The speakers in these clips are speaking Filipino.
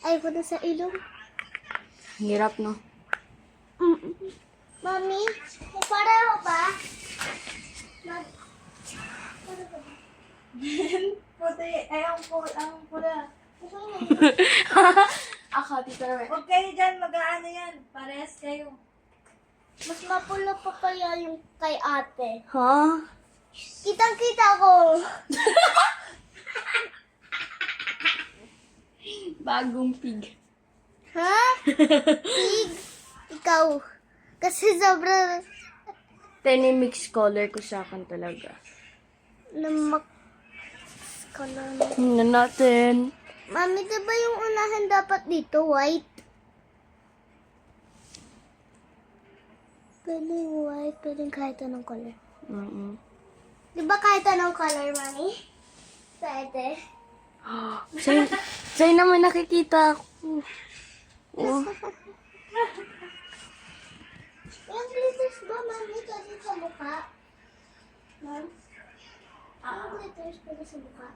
Ay, ko na sa ilong. Hirap, no? Mami, may pareho ba? Puti, ay ang pula. Ako, Tita Roy. Huwag kayo dyan, mag-aano yan. Parehas kayo. Mas mapula pa kaya yung kay ate. Ha? Kitang-kita ko. Bagong pig. Ha? Pig? Ikaw. Kasi sobrang Mix color ko sa akin talaga. namak ka na. Tingnan natin. Mami, diba yung unahan dapat dito, white? Pwedeng white, pwedeng kahit anong color. Diba kahit anong color, Mami? Pwede. Sa'yo naman nakikita ako. Oh. Yung glitters ba, Mami? Pwede sa mukha? Ma'am? Yung glitters pwede sa mukha?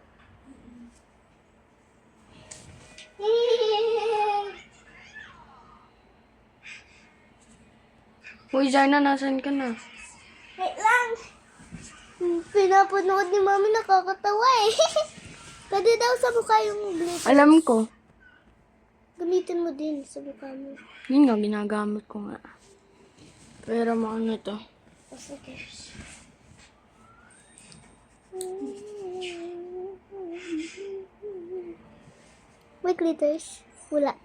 Uy, Zarna, nasan ka na? Wait lang. Pinapanood ni Mami, nakakatawa eh. Pwede daw sa mukha yung glitters. Alam ko. Gamitin mo din sa mukha mo. Yun nga, ginagamit ko nga. Pero maano to. O sige. May glitters? Wala.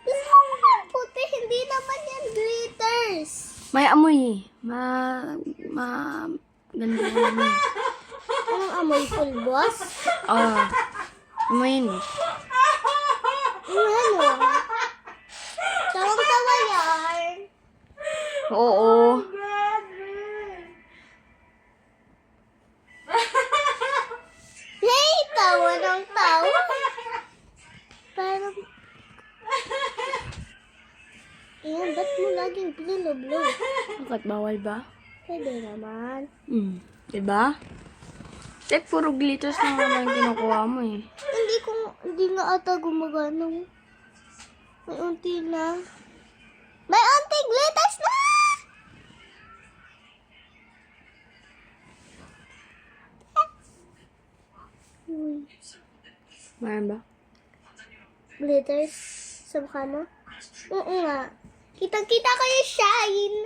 Gusto mo naman puti, hindi naman yan glitters. May amoy eh. Ganda yung amoy. Anong amoy, pulbos? Ah. Amoy yun eh. Ano? Tawang-tawa yan. Oo. Hey, tawa ng tawa. Parang... Ayan, ba't mo laging piniloblo? Bakit bawal ba? Pwede naman. Diba? Tek, puro glitters na naman kinukuha mo eh. Hindi nga ata gumagana. May unti lang. May unti glitters na! Uy, Mayroon ba? glitters sa mukha mo? Oo nga. Kitang-kita ko yung shine.